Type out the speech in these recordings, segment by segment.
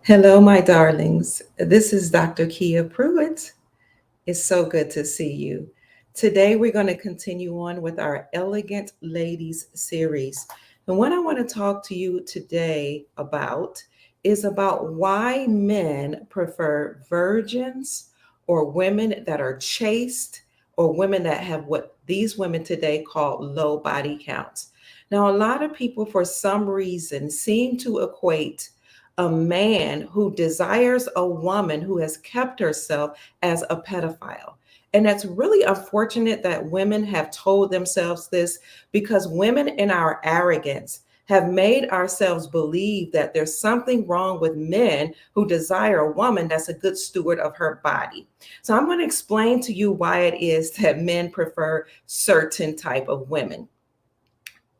Hello, my darlings. This is Dr. Kia Pruitt. It's so good to see you. Today, we're going to continue on with our Elegant Ladies series. And what I want to talk to you today about is about why men prefer virgins or women that are chaste or women that have what these women today call low body counts. Now, a lot of people, for some reason, seem to equate a man who desires a woman who has kept herself as a pedophile. And that's really unfortunate that women have told themselves this because women in our arrogance have made ourselves believe that there's something wrong with men who desire a woman that's a good steward of her body. So I'm going to explain to you why it is that men prefer certain type of women.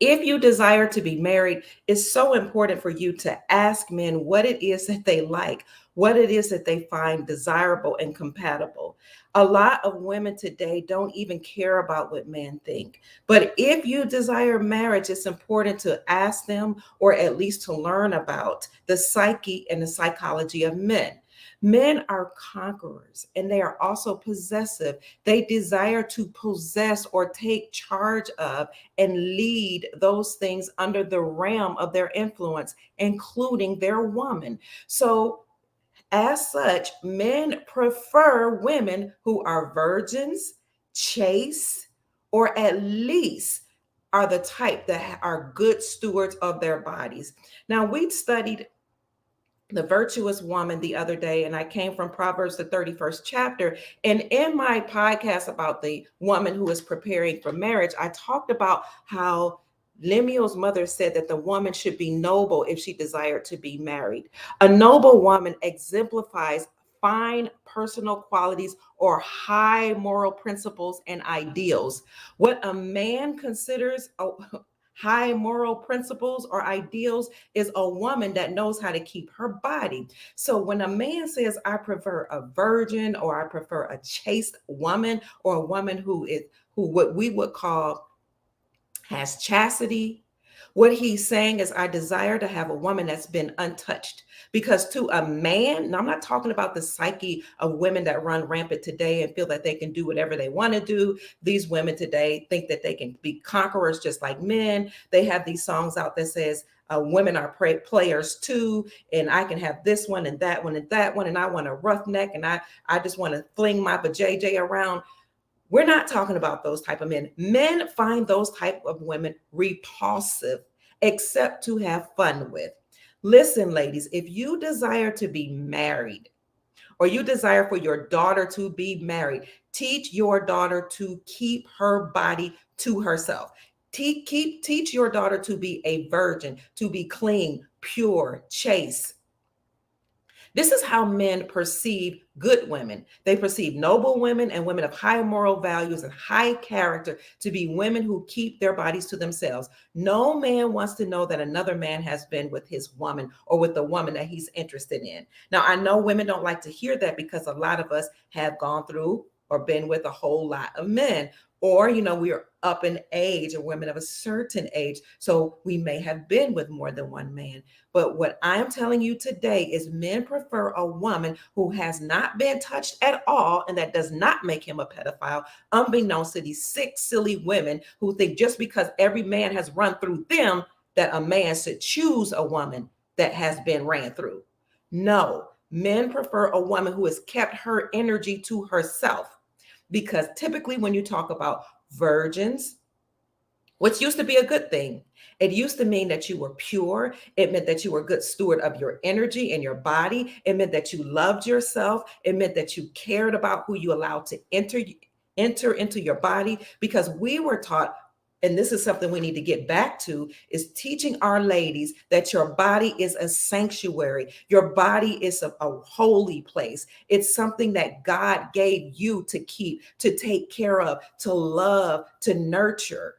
If you desire to be married, it's so important for you to ask men what it is that they like, what it is that they find desirable and compatible. A lot of women today don't even care about what men think. But if you desire marriage, it's important to ask them or at least to learn about the psyche and the psychology of men. Men are conquerors and they are also possessive. They desire to possess or take charge of and lead those things under the realm of their influence, including their woman. So, as such, men prefer women who are virgins, chaste, or at least are the type that are good stewards of their bodies. Now, we studied the virtuous woman the other day, and I came from Proverbs, the 31st chapter. And in my podcast about the woman who is preparing for marriage, I talked about how Lemuel's mother said that the woman should be noble if she desired to be married. A noble woman exemplifies fine personal qualities or high moral principles and ideals. What a man considers high moral principles or ideals is a woman that knows how to keep her body. So when a man says, I prefer a virgin or I prefer a chaste woman or a woman who what we would call has chastity, what he's saying is, I desire to have a woman that's been untouched. Because to a man, and I'm not talking about the psyche of women that run rampant today and feel that they can do whatever they want to do. These women today think that they can be conquerors just like men. They have these songs out that says, women are players too, and I can have this one and that one and that one, and I want a roughneck, and I just want to fling my vajayjay around. We're not talking about those type of men. Men find those type of women repulsive, except to have fun with. Listen, ladies, if you desire to be married or you desire for your daughter to be married, teach your daughter to keep her body to herself. Teach your daughter to be a virgin, to be clean, pure, chaste. This is how men perceive good women. They perceive noble women and women of high moral values and high character to be women who keep their bodies to themselves. No man wants to know that another man has been with his woman or with the woman that he's interested in. Now, I know women don't like to hear that because a lot of us have gone through or been with a whole lot of men. Or, we are up in age or women of a certain age. So we may have been with more than one man. But what I'm telling you today is men prefer a woman who has not been touched at all, and that does not make him a pedophile, unbeknownst to these sick, silly women who think just because every man has run through them, that a man should choose a woman that has been ran through. No, men prefer a woman who has kept her energy to herself. Because typically when you talk about virgins, which used to be a good thing, it used to mean that you were pure. It meant that you were a good steward of your energy and your body. It meant that you loved yourself. It meant that you cared about who you allowed to enter into your body, because we were taught, and this is something we need to get back to, is teaching our ladies that your body is a sanctuary. Your body is a holy place. It's something that God gave you to keep, to take care of, to love, to nurture.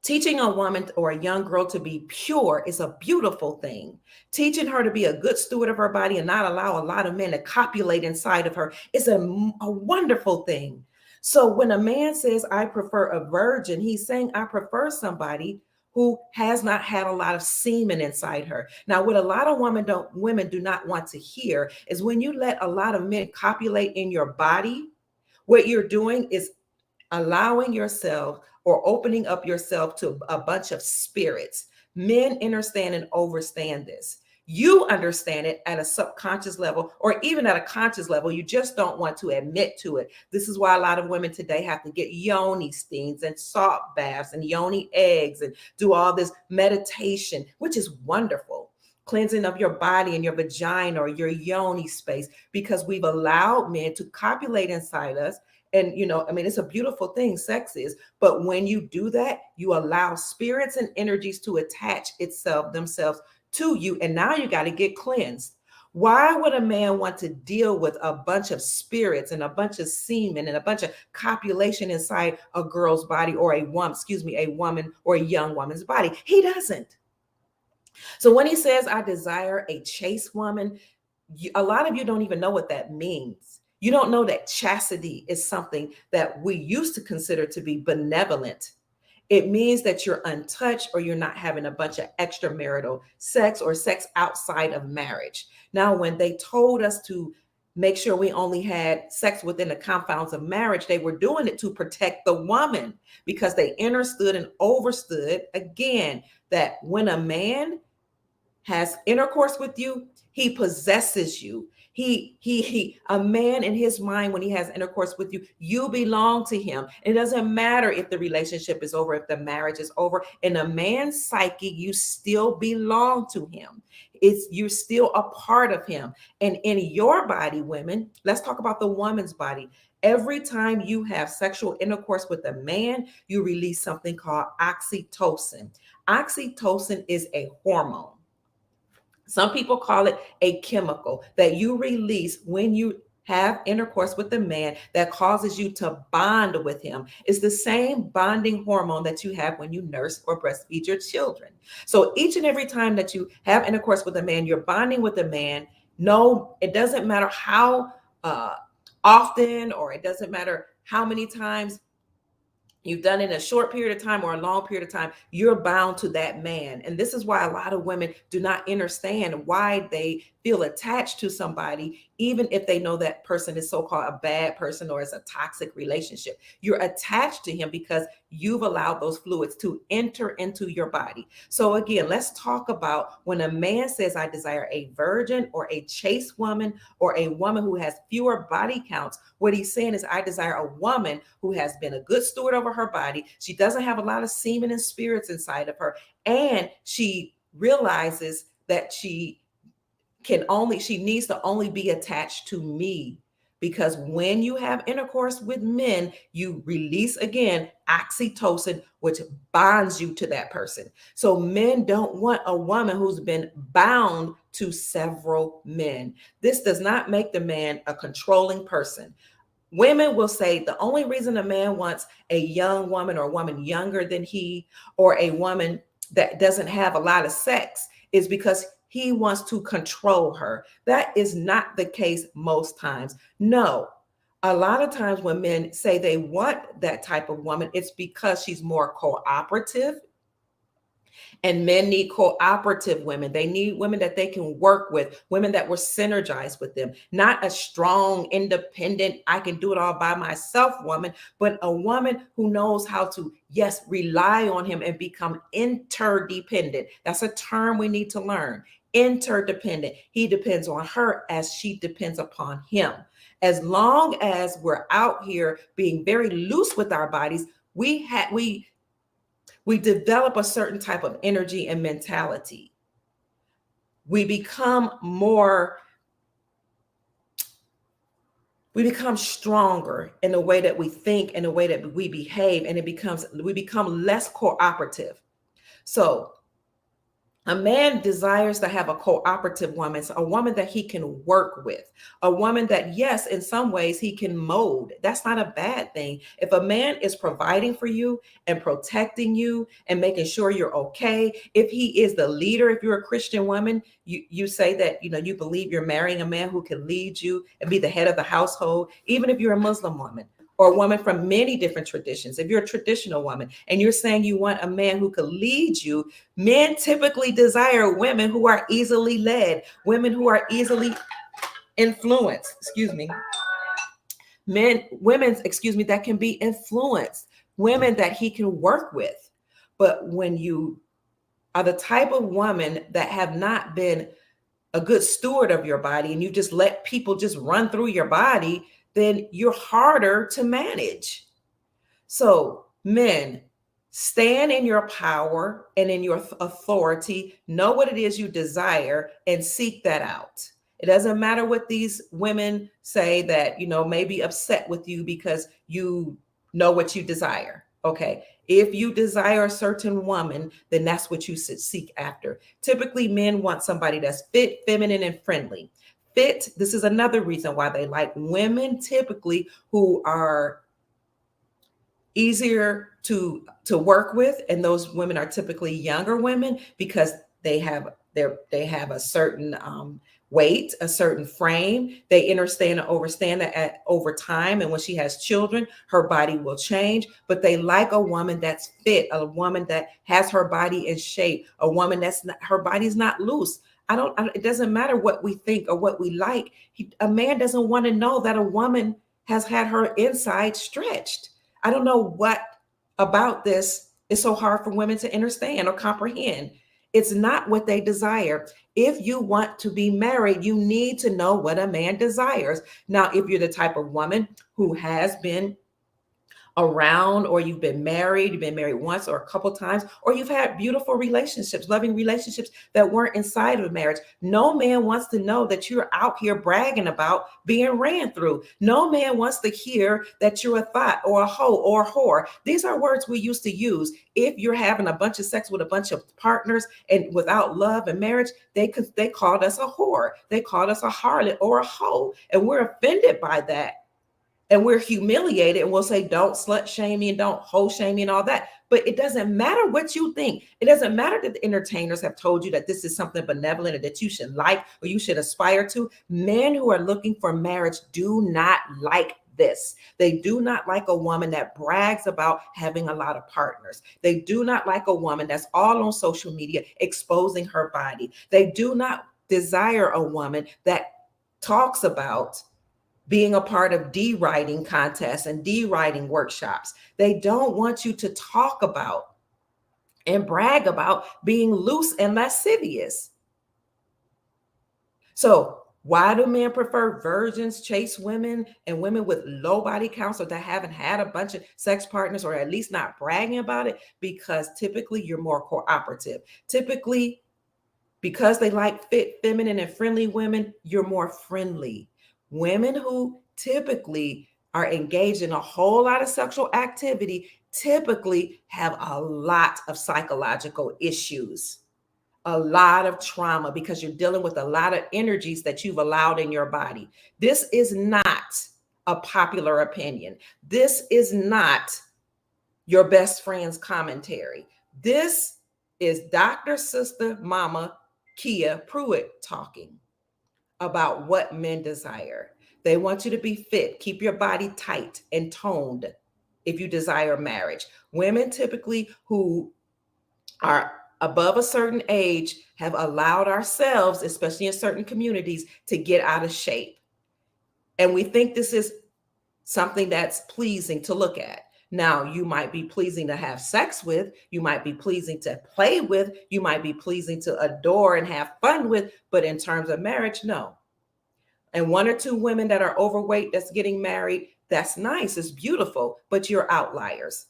Teaching a woman or a young girl to be pure is a beautiful thing. Teaching her to be a good steward of her body and not allow a lot of men to copulate inside of her is a wonderful thing. So when a man says, I prefer a virgin, he's saying, I prefer somebody who has not had a lot of semen inside her. Now, what a lot of women do not want to hear is when you let a lot of men copulate in your body, what you're doing is allowing yourself or opening up yourself to a bunch of spirits. Men understand and overstand this. You understand it at a subconscious level or even at a conscious level. You just don't want to admit to it. This is why a lot of women today have to get yoni steams and salt baths and yoni eggs and do all this meditation, which is wonderful. Cleansing of your body and your vagina or your yoni space, because we've allowed men to copulate inside us. And, it's a beautiful thing, sex is. But when you do that, you allow spirits and energies to attach themselves to you. And now you got to get cleansed. Why would a man want to deal with a bunch of spirits and a bunch of semen and a bunch of copulation inside a girl's body or a woman or a young woman's body? He doesn't. So when he says, I desire a chaste woman, a lot of you don't even know what that means. You don't know that chastity is something that we used to consider to be benevolent. It means that you're untouched or you're not having a bunch of extramarital sex or sex outside of marriage. Now, when they told us to make sure we only had sex within the confines of marriage, they were doing it to protect the woman because they understood and overstood, again, that when a man has intercourse with you, he possesses you. A man in his mind, when he has intercourse with you, you belong to him. It doesn't matter if the relationship is over, if the marriage is over. In a man's psyche, you still belong to him. You're still a part of him. And in your body, women, let's talk about the woman's body. Every time you have sexual intercourse with a man, you release something called oxytocin. Oxytocin is a hormone. Some people call it a chemical that you release when you have intercourse with a man that causes you to bond with him. It's the same bonding hormone that you have when you nurse or breastfeed your children. So each and every time that you have intercourse with a man, you're bonding with a man. No, it doesn't matter how often, or it doesn't matter how many times you've done it in a short period of time or a long period of time, you're bound to that man. And this is why a lot of women do not understand why they feel attached to somebody, even if they know that person is so-called a bad person or it's a toxic relationship. You're attached to him because you've allowed those fluids to enter into your body. So again, let's talk about when a man says, I desire a virgin or a chaste woman or a woman who has fewer body counts. What he's saying is, I desire a woman who has been a good steward over her body. She doesn't have a lot of semen and spirits inside of her. And she realizes that she needs to only be attached to me, because when you have intercourse with men, you release again oxytocin, which bonds you to that person. So men don't want a woman who's been bound to several men. This does not make the man a controlling person. Women will say the only reason a man wants a young woman or a woman younger than he, or a woman that doesn't have a lot of sex, is because he wants to control her. That is not the case most times. No, a lot of times when men say they want that type of woman, it's because she's more cooperative. And men need cooperative women. They need women that they can work with, women that will synergize with them, not a strong, independent, I can do it all by myself woman, but a woman who knows how to, yes, rely on him and become interdependent. That's a term we need to learn. Interdependent. He depends on her as she depends upon him. As long as we're out here being very loose with our bodies, we develop a certain type of energy and mentality. We become stronger in the way that we think, in the way that we behave, and we become less cooperative. So a man desires to have a cooperative woman, so a woman that he can work with, a woman that, yes, in some ways he can mold. That's not a bad thing. If a man is providing for you and protecting you and making sure you're okay, if he is the leader, if you're a Christian woman, you say that, you believe you're marrying a man who can lead you and be the head of the household, even if you're a Muslim woman. or a woman from many different traditions. If you're a traditional woman and you're saying you want a man who could lead you, men typically desire women who are easily led, women who are easily influenced, that can be influenced, women that he can work with. But when you are the type of woman that have not been a good steward of your body and you just let people just run through your body, then you're harder to manage. So, men, stand in your power and in your authority. Know what it is you desire and seek that out. It doesn't matter what these women say that, may be upset with you because you know what you desire. Okay. If you desire a certain woman, then that's what you should seek after. Typically, men want somebody that's fit, feminine, and friendly. Fit, this is another reason why they like women typically who are easier to work with, and those women are typically younger women because they have a certain weight, a certain frame. They understand and overstand that over time, and when she has children, her body will change. But they like a woman that's fit, a woman that has her body in shape, a woman that's not, her body's not loose. It doesn't matter what we think or what we like. A man doesn't want to know that a woman has had her inside stretched. I don't know what about this is so hard for women to understand or comprehend. It's not what they desire. If you want to be married, you need to know what a man desires. Now, if you're the type of woman who has been around, or you've been married once or a couple times, or you've had beautiful relationships, loving relationships that weren't inside of marriage. No man wants to know that you're out here bragging about being ran through. No man wants to hear that you're a thought or a hoe or a whore. These are words we used to use. If you're having a bunch of sex with a bunch of partners and without love and marriage, they called us a whore. They called us a harlot or a hoe. And we're offended by that. And we're humiliated, and we'll say, don't slut shame me and don't hoe shame me and all that. But it doesn't matter what you think. It doesn't matter that the entertainers have told you that this is something benevolent or that you should like or you should aspire to. Men who are looking for marriage do not like this. They do not like a woman that brags about having a lot of partners. They do not like a woman that's all on social media exposing her body. They do not desire a woman that talks about being a part of D-writing contests and D-writing workshops. They don't want you to talk about and brag about being loose and lascivious. So why do men prefer virgins, chaste women, and women with low body counts or that haven't had a bunch of sex partners or at least not bragging about it? Because typically you're more cooperative. Typically, because they like fit, feminine, and friendly women, you're more friendly. Women who typically are engaged in a whole lot of sexual activity typically have a lot of psychological issues, a lot of trauma, because you're dealing with a lot of energies that you've allowed in your body. This is not a popular opinion. This is not your best friend's commentary. This is Dr. Sister Mama Kia Pruitt talking about what men desire. They want you to be fit, keep your body tight and toned if you desire marriage. Women typically who are above a certain age have allowed ourselves, especially in certain communities, to get out of shape. And we think this is something that's pleasing to look at. Now, you might be pleasing to have sex with, you might be pleasing to play with, you might be pleasing to adore and have fun with, but in terms of marriage, no. And one or two women that are overweight that's getting married, that's nice, it's beautiful, but you're outliers.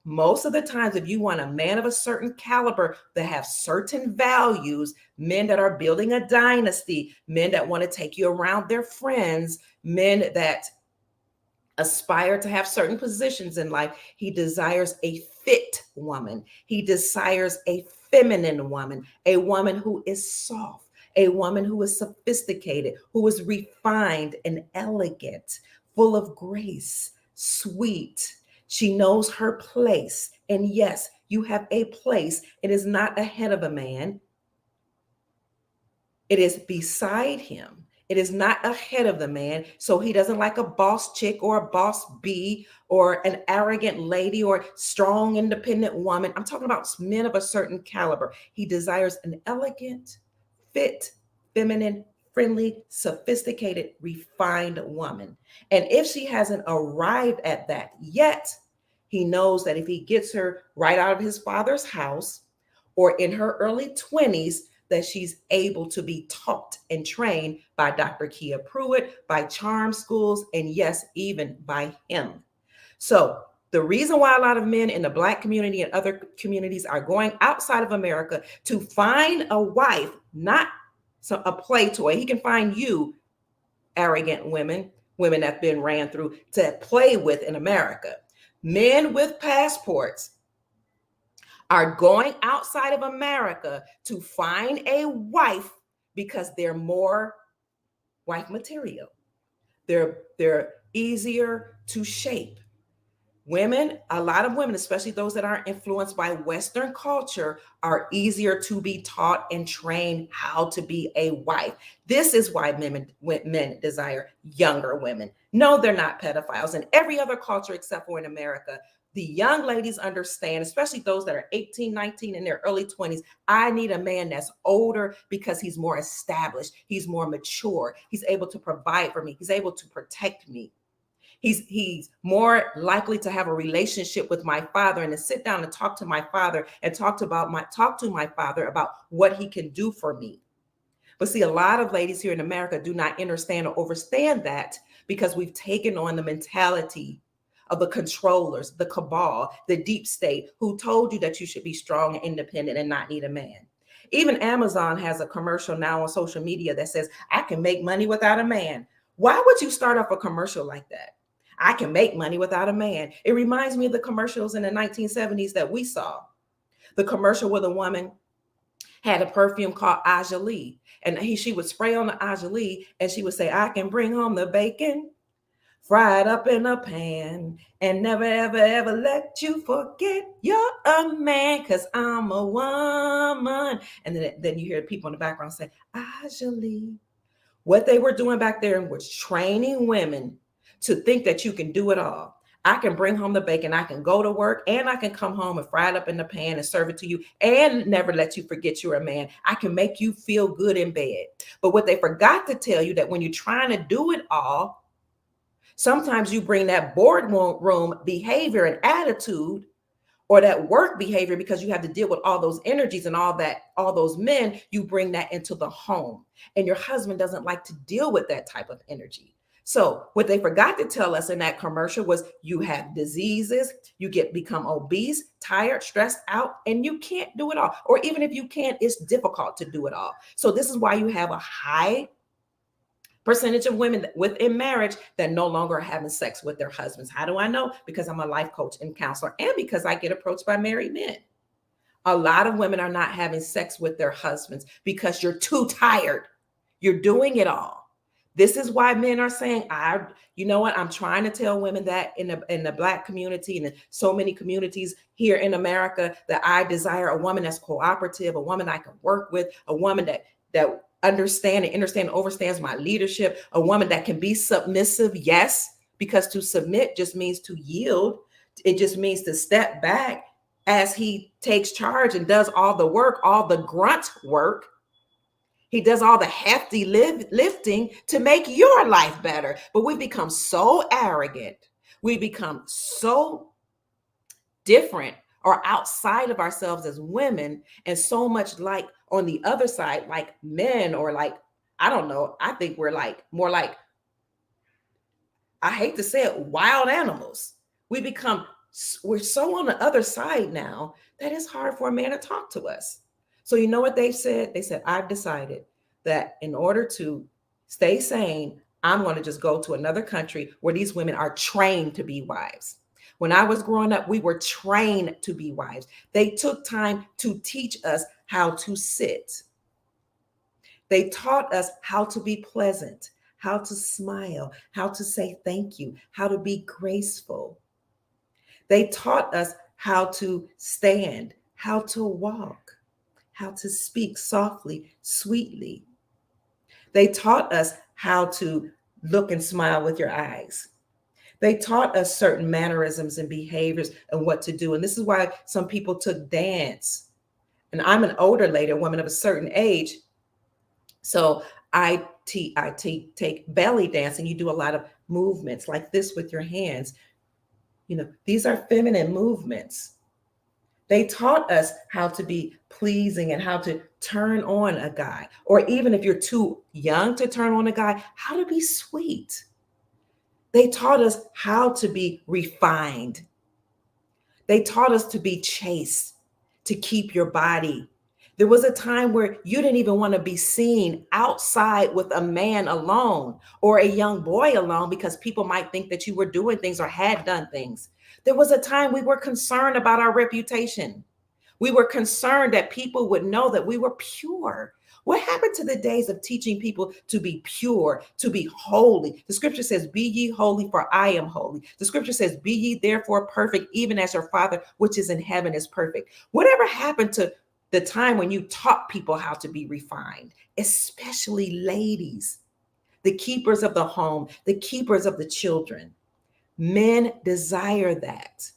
Most of the times, if you want a man of a certain caliber that have certain values, men that are building a dynasty, men that want to take you around their friends, men that aspire to have certain positions in life, he desires a fit woman. He desires a feminine woman, a woman who is soft, a woman who is sophisticated, who is refined and elegant, full of grace, sweet. She knows her place. And yes, you have a place. It is not ahead of a man. It is beside him. It is not ahead of the man. So he doesn't like a boss chick or a boss bee or an arrogant lady or strong, independent woman. I'm talking about men of a certain caliber. He desires an elegant, fit, feminine, friendly, sophisticated, refined woman. And if she hasn't arrived at that yet, he knows that if he gets her right out of his father's house or in her early 20s, that she's able to be taught and trained by Dr. Kia Pruitt, by charm schools, and yes, even by him. So the reason why a lot of men in the Black community and other communities are going outside of America to find a wife, not a play toy. He can find you, arrogant women, women that have been ran through, to play with in America. Men with passports are going outside of America to find a wife because they're more wife material. They're easier to shape. Women, a lot of women, especially those that aren't influenced by Western culture, are easier to be taught and trained how to be a wife. This is why men desire younger women. No, they're not pedophiles. In every other culture except for in America, the young ladies understand, especially those that are 18, 19, in their early 20s, I need a man that's older because he's more established. He's more mature. He's able to provide for me. He's able to protect me. He's more likely to have a relationship with my father and to sit down and talk to my father and talk to my father about what he can do for me. But see, a lot of ladies here in America do not understand or understand that because we've taken on the mentality of the controllers, the cabal, the deep state, who told you that you should be strong and independent and not need a man. Even Amazon has a commercial now on social media that says, I can make money without a man. Why would you start off a commercial like that? I can make money without a man. It reminds me of the commercials in the 1970s that we saw. The commercial where the woman had a perfume called Ajali, and she would spray on the Ajali and she would say, I can bring home the bacon, fry it up in a pan, and never, ever, ever let you forget you're a man, because I'm a woman. And then you hear people in the background say, Ajali. What they were doing back there was training women to think that you can do it all. I can bring home the bacon, I can go to work, and I can come home and fry it up in the pan and serve it to you and never let you forget you're a man. I can make you feel good in bed. But what they forgot to tell you, that when you're trying to do it all, sometimes you bring that boardroom behavior and attitude or that work behavior, because you have to deal with all those energies and all those men, you bring that into the home. And your husband doesn't like to deal with that type of energy. So what they forgot to tell us in that commercial was you have diseases, you become obese, tired, stressed out, and you can't do it all. Or even if you can, it's difficult to do it all. So this is why you have a high percentage of women within marriage that no longer are having sex with their husbands. How do I know? Because I'm a life coach and counselor, and because I get approached by married men. A lot of women are not having sex with their husbands because you're too tired. You're doing it all. This is why men are saying, you know what? I'm trying to tell women that in the Black community and in so many communities here in America, that I desire a woman that's cooperative, a woman I can work with, a woman that understands and understands my leadership, a woman that can be submissive. Yes, because to submit just means to yield. It just means to step back as he takes charge and does all the work, all the grunt work. He does all the hefty lifting to make your life better. But we become so arrogant. We become so different or outside of ourselves as women, and so much like on the other side, like men, or like, I don't know, I think we're like more like, I hate to say it, wild animals. We're so on the other side now that it's hard for a man to talk to us. So you know what they said? They said, I've decided that in order to stay sane, I'm going to just go to another country where these women are trained to be wives. When I was growing up, we were trained to be wives. They took time to teach us how to sit. They taught us how to be pleasant, how to smile, how to say thank you, how to be graceful. They taught us how to stand, how to walk, how to speak softly, sweetly. They taught us how to look and smile with your eyes. They taught us certain mannerisms and behaviors and what to do. And this is why some people took dance. And I'm an older lady, a woman of a certain age. So take belly dance, and you do a lot of movements like this with your hands. These are feminine movements. They taught us how to be pleasing and how to turn on a guy, or even if you're too young to turn on a guy, how to be sweet. They taught us how to be refined. They taught us to be chaste, to keep your body. There was a time where you didn't even want to be seen outside with a man alone or a young boy alone because people might think that you were doing things or had done things. There was a time we were concerned about our reputation. We were concerned that people would know that we were pure. What happened to the days of teaching people to be pure, to be holy? The scripture says, be ye holy, for I am holy. The scripture says, be ye therefore perfect, even as your Father, which is in heaven, is perfect. Whatever happened to the time when you taught people how to be refined, especially ladies, the keepers of the home, the keepers of the children? Men desire that.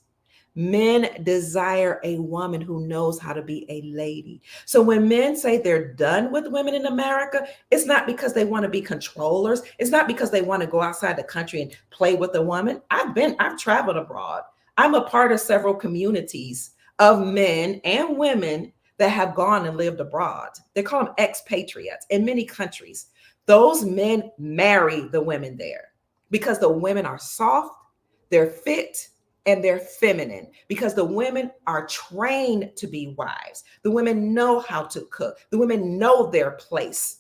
Men desire a woman who knows how to be a lady. So when men say they're done with women in America, it's not because they want to be controllers. It's not because they want to go outside the country and play with a woman. I've traveled abroad. I'm a part of several communities of men and women that have gone and lived abroad. They call them expatriates in many countries. Those men marry the women there because the women are soft, they're fit, and they're feminine, because the women are trained to be wives. The women know how to cook. The women know their place.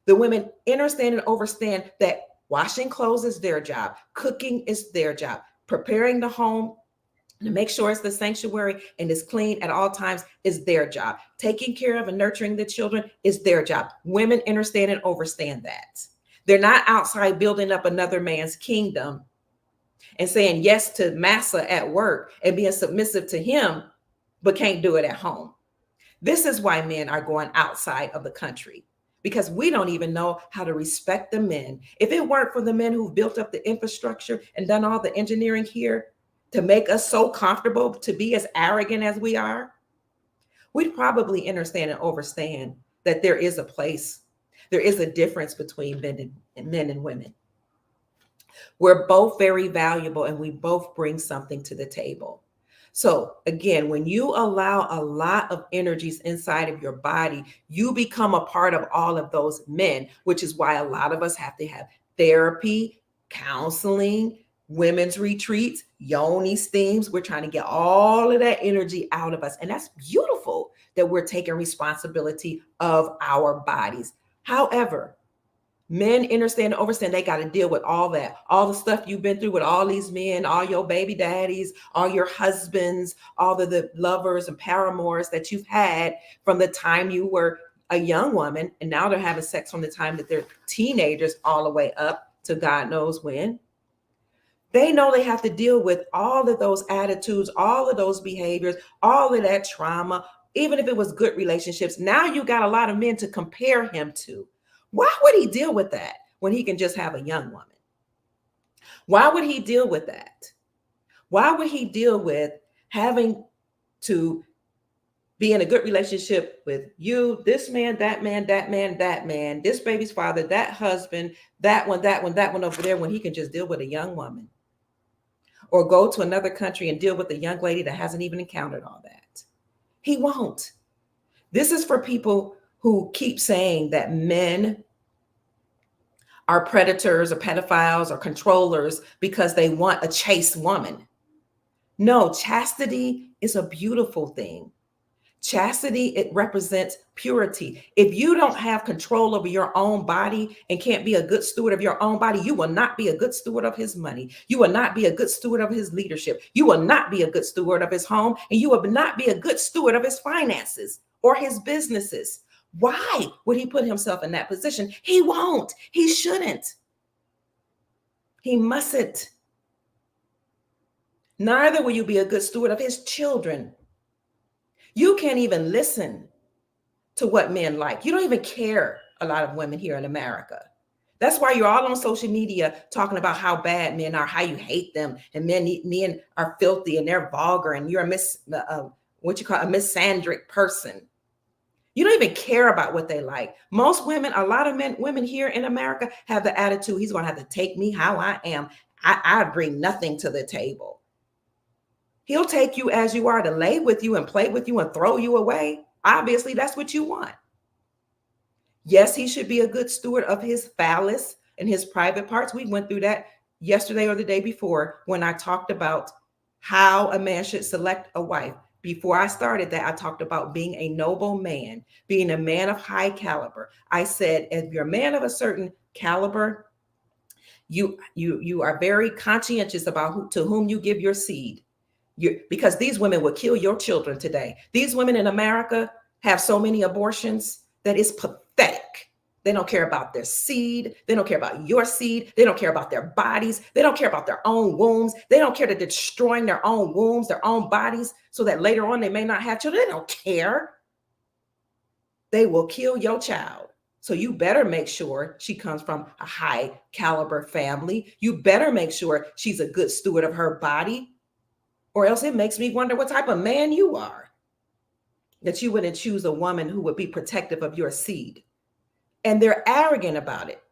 The women understand and understand that washing clothes is their job. Cooking is their job. Preparing the home to make sure it's the sanctuary and is clean at all times is their job. Taking care of and nurturing the children is their job. Women understand and understand that. They're not outside building up another man's kingdom and saying yes to massa at work and being submissive to him, but can't do it at home. This is why men are going outside of the country, because we don't even know how to respect the men. If it weren't for the men who've built up the infrastructure and done all the engineering here to make us so comfortable to be as arrogant as we are, we'd probably understand and understand that there is a place, there is a difference between men and women. We're both very valuable and we both bring something to the table. So again, when you allow a lot of energies inside of your body, you become a part of all of those men, which is why a lot of us have to have therapy, counseling, women's retreats, yoni steams. We're trying to get all of that energy out of us. And that's beautiful that we're taking responsibility of our bodies. However, men understand and understand they got to deal with all that, all the stuff you've been through with all these men, all your baby daddies, all your husbands, all of the lovers and paramours that you've had from the time you were a young woman. And now they're having sex from the time that they're teenagers all the way up to God knows when. They know they have to deal with all of those attitudes, all of those behaviors, all of that trauma, even if it was good relationships. Now you got a lot of men to compare him to. Why would he deal with that when he can just have a young woman? Why would he deal with that? Why would he deal with having to be in a good relationship with you, this man, that man, that man, that man, this baby's father, that husband, that one over there, when he can just deal with a young woman? Or go to another country and deal with a young lady that hasn't even encountered all that? He won't. This is for people who keep saying that men are predators or pedophiles or controllers because they want a chaste woman. No, chastity is a beautiful thing. Chastity, it represents purity. If you don't have control over your own body and can't be a good steward of your own body, you will not be a good steward of his money. You will not be a good steward of his leadership. You will not be a good steward of his home, and you will not be a good steward of his finances or his businesses. Why would he put himself in that position? He won't. He shouldn't. He mustn't. Neither will you be a good steward of his children. You can't even listen to what men like. You don't even care, a lot of women here in America. That's why you're all on social media talking about how bad men are, how you hate them, and men are filthy and they're vulgar, and you're what you call a misandric person. You don't even care about what they like. Most women, a lot of women here in America have the attitude, he's going to have to take me how I am. I bring nothing to the table. He'll take you as you are to lay with you and play with you and throw you away. Obviously, that's what you want. Yes, he should be a good steward of his phallus and his private parts. We went through that yesterday or the day before when I talked about how a man should select a wife. Before I started that, I talked about being a noble man, being a man of high caliber. I said, if you're a man of a certain caliber, you are very conscientious about to whom you give your seed. Because these women will kill your children today. These women in America have so many abortions that it's pathetic. They don't care about their seed. They don't care about your seed. They don't care about their bodies. They don't care about their own wombs. They don't care that they're destroying their own wombs, their own bodies, so that later on they may not have children. They don't care. They will kill your child. So you better make sure she comes from a high caliber family. You better make sure she's a good steward of her body, or else it makes me wonder what type of man you are, that you wouldn't choose a woman who would be protective of your seed. And they're arrogant about it.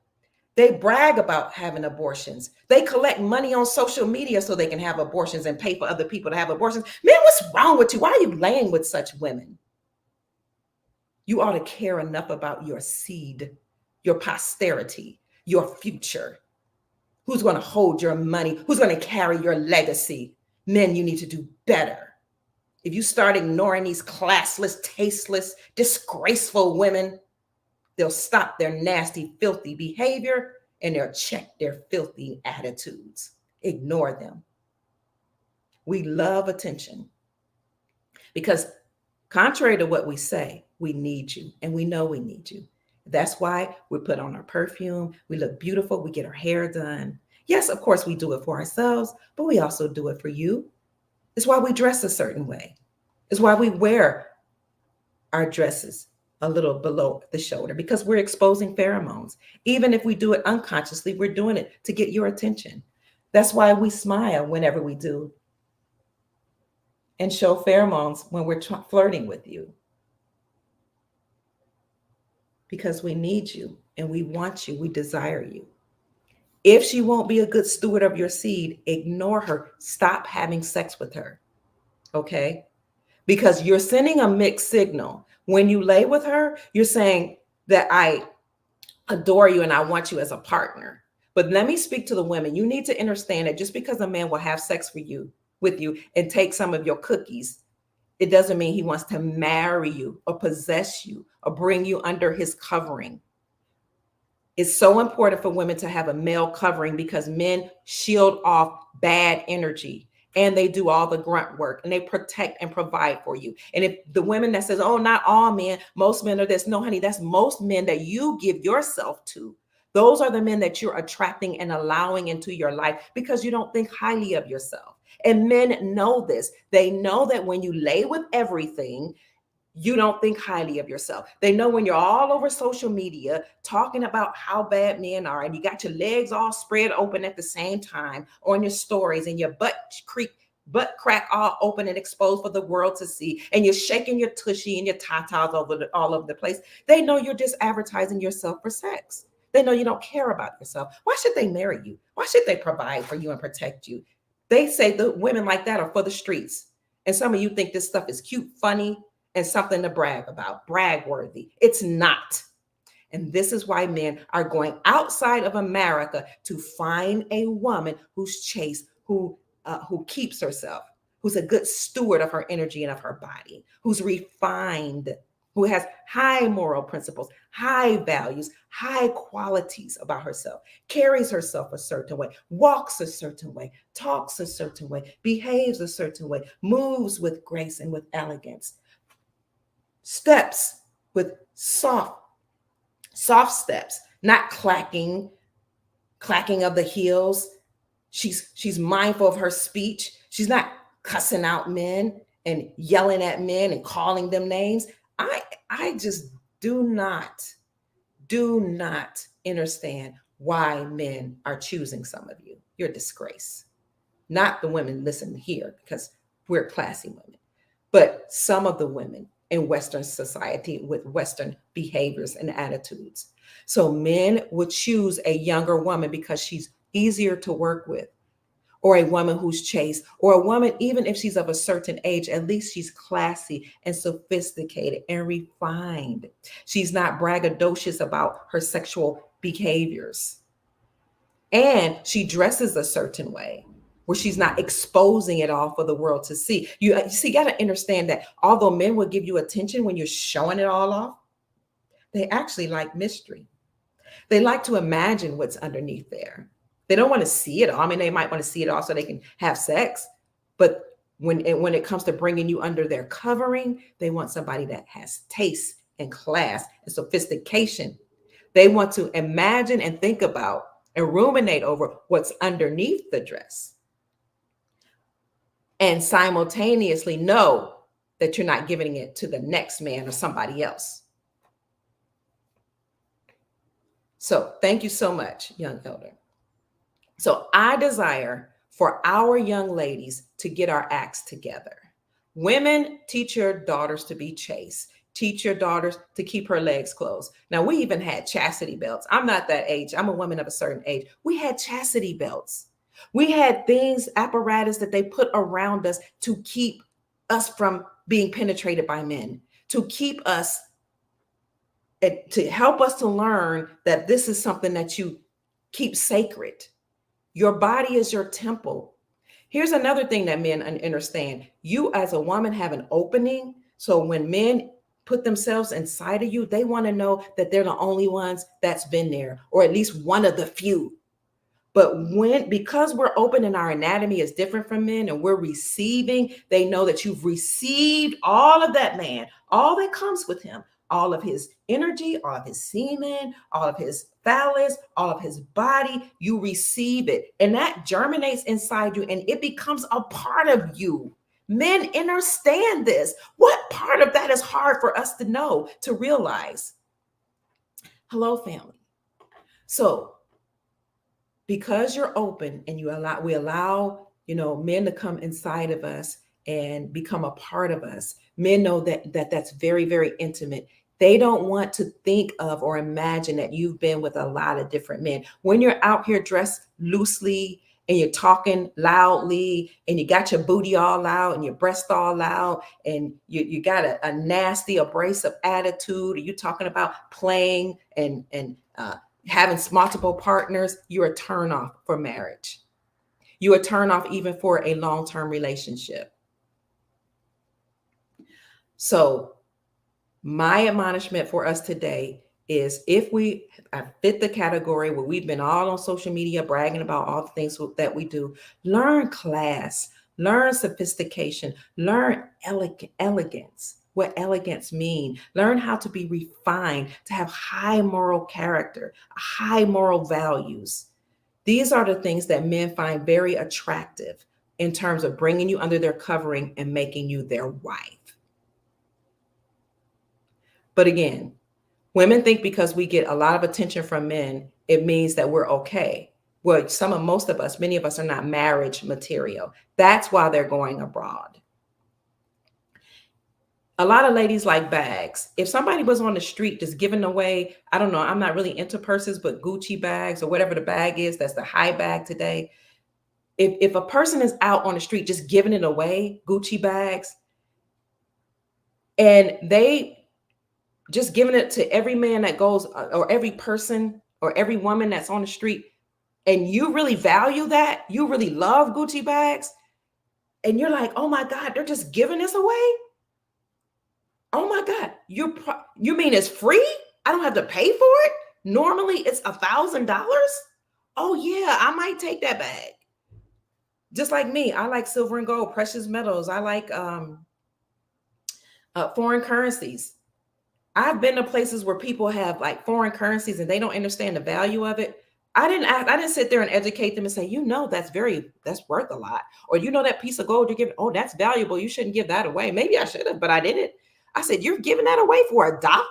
They brag about having abortions. They collect money on social media so they can have abortions and pay for other people to have abortions. Man, what's wrong with you? Why are you laying with such women? You ought to care enough about your seed, your posterity, your future. Who's going to hold your money? Who's going to carry your legacy? Men, you need to do better. If you start ignoring these classless, tasteless, disgraceful women, they'll stop their nasty, filthy behavior and they'll check their filthy attitudes. Ignore them. We love attention because, contrary to what we say, we need you, and we know we need you. That's why we put on our perfume. We look beautiful. We get our hair done. Yes, of course, we do it for ourselves, but we also do it for you. It's why we dress a certain way. It's why we wear our dresses a little below the shoulder, because we're exposing pheromones. Even if we do it unconsciously, we're doing it to get your attention. That's why we smile whenever we do and show pheromones when we're flirting with you. Because we need you and we want you, we desire you. If she won't be a good steward of your seed, ignore her. Stop having sex with her. Okay? Because you're sending a mixed signal. When you lay with her, you're saying that I adore you and I want you as a partner. But let me speak to the women. You need to understand that just because a man will have sex with you and take some of your cookies, it doesn't mean he wants to marry you or possess you or bring you under his covering. It's so important for women to have a male covering because men shield off bad energy and they do all the grunt work and they protect and provide for you. And if the women that says, oh, not all men, most men are this, no, honey, that's most men that you give yourself to. Those are the men that you're attracting and allowing into your life because you don't think highly of yourself. And men know this. They know that when you lay with everything, you don't think highly of yourself. They know when you're all over social media talking about how bad men are and you got your legs all spread open at the same time on your stories and your butt crack all open and exposed for the world to see, and you're shaking your tushy and your tatas all over the place. They know you're just advertising yourself for sex. They know you don't care about yourself. Why should they marry you? Why should they provide for you and protect you? They say the women like that are for the streets. And some of you think this stuff is cute, funny, and something to brag about, brag worthy. It's not. And this is why men are going outside of America to find a woman who's chaste, who keeps herself, who's a good steward of her energy and of her body, who's refined, who has high moral principles, high values, high qualities about herself, carries herself a certain way, walks a certain way, talks a certain way, behaves a certain way, moves with grace and with elegance, steps with soft steps, not clacking of the heels. She's mindful of her speech. She's not cussing out men and yelling at men and calling them names. I just do not understand why men are choosing some of you. You're a disgrace. Not the women, listen here, because we're classy women, but some of the women in Western society with Western behaviors and attitudes. So men would choose a younger woman because she's easier to work with, or a woman who's chaste, or a woman, even if she's of a certain age, at least she's classy and sophisticated and refined. She's not braggadocious about her sexual behaviors. And she dresses a certain way where she's not exposing it all for the world to see. You see, you got to understand that although men will give you attention when you're showing it all off, they actually like mystery. They like to imagine what's underneath there. They don't want to see it all. I mean, they might want to see it all so they can have sex, but when it comes to bringing you under their covering, they want somebody that has taste and class and sophistication. They want to imagine and think about and ruminate over what's underneath the dress, and simultaneously know that you're not giving it to the next man or somebody else. So thank you so much, young elder. So I desire for our young ladies to get our acts together. Women, teach your daughters to be chaste. Teach your daughters to keep her legs closed. Now, we even had chastity belts. I'm not that age. I'm a woman of a certain age. We had chastity belts. We had things, apparatus that they put around us to keep us from being penetrated by men, to keep us, to help us to learn that this is something that you keep sacred. Your body is your temple. Here's another thing that men understand. You as a woman have an opening. So when men put themselves inside of you, they want to know that they're the only ones that's been there, or at least one of the few. But because we're open and our anatomy is different from men and we're receiving, they know that you've received all of that man, all that comes with him, all of his energy, all of his semen, all of his phallus, all of his body. You receive it, and that germinates inside you and it becomes a part of you. Men understand this. What part of that is hard for us to know, to realize? Hello, family. So because you're open and we allow, men to come inside of us and become a part of us. Men know that's very, very intimate. They don't want to think of or imagine that you've been with a lot of different men. When you're out here dressed loosely and you're talking loudly and you got your booty all out and your breast all out and you got a nasty, abrasive attitude, or you talking about playing and having multiple partners, you're a turnoff for marriage. You're a turnoff even for a long-term relationship. So my admonishment for us today is, if we fit the category where we've been all on social media bragging about all the things that we do, learn class, learn sophistication, learn elegance. What elegance mean? Learn how to be refined, to have high moral character, high moral values. These are the things that men find very attractive in terms of bringing you under their covering and making you their wife. But again, women think because we get a lot of attention from men, it means that we're okay. Well, many of us are not marriage material. That's why they're going abroad. A lot of ladies like bags. If somebody was on the street just giving away, I don't know, I'm not really into purses, but Gucci bags or whatever the bag is, that's the high bag today. If a person is out on the street just giving it away, Gucci bags, and they just giving it to every man that goes, or every person or every woman that's on the street, and you really value that, you really love Gucci bags, and you're like, oh my God, they're just giving this away? Oh my God, you mean it's free? I don't have to pay for it? Normally it's $1,000. Oh yeah, I might take that bag. Just like me, I like silver and gold, precious metals. I like foreign currencies. I've been to places where people have like foreign currencies and they don't understand the value of it. I didn't sit there and educate them and say, that's worth a lot. Or, that piece of gold you're giving, oh, that's valuable, you shouldn't give that away. Maybe I should have, but I didn't. I said, you're giving that away for $1?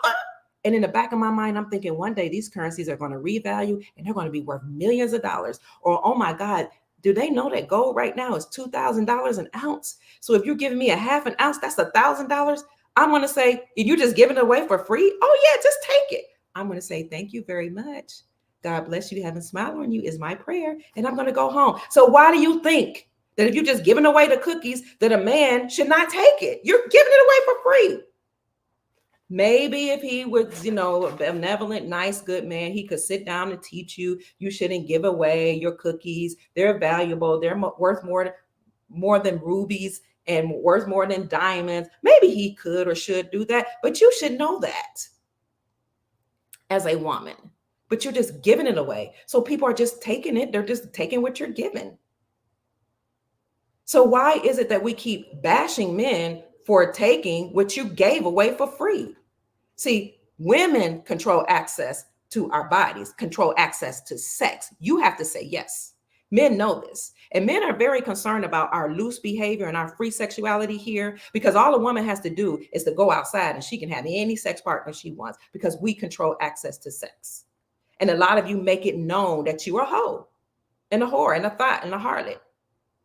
And in the back of my mind, I'm thinking one day these currencies are going to revalue and they're going to be worth millions of dollars. Or, oh my God, do they know that gold right now is $2,000 an ounce? So if you're giving me a half an ounce, that's $1,000. I'm going to say, you're just giving it away for free? Oh yeah, just take it. I'm going to say, thank you very much. God bless you. Having a smile on you is my prayer. And I'm going to go home. So why do you think that if you're just giving away the cookies, that a man should not take it? You're giving it away for free. Maybe if he was, a benevolent, nice, good man, he could sit down and teach you, you shouldn't give away your cookies. They're valuable. They're worth more than rubies and worth more than diamonds. Maybe he could or should do that, but you should know that as a woman. But you're just giving it away. So people are just taking it. They're just taking what you're given. So why is it that we keep bashing men for taking what you gave away for free? See, women control access to our bodies, control access to sex. You have to say yes. Men know this. And men are very concerned about our loose behavior and our free sexuality here, because all a woman has to do is to go outside and she can have any sex partner she wants, because we control access to sex. And a lot of you make it known that you're a hoe and a whore and a thought and a harlot.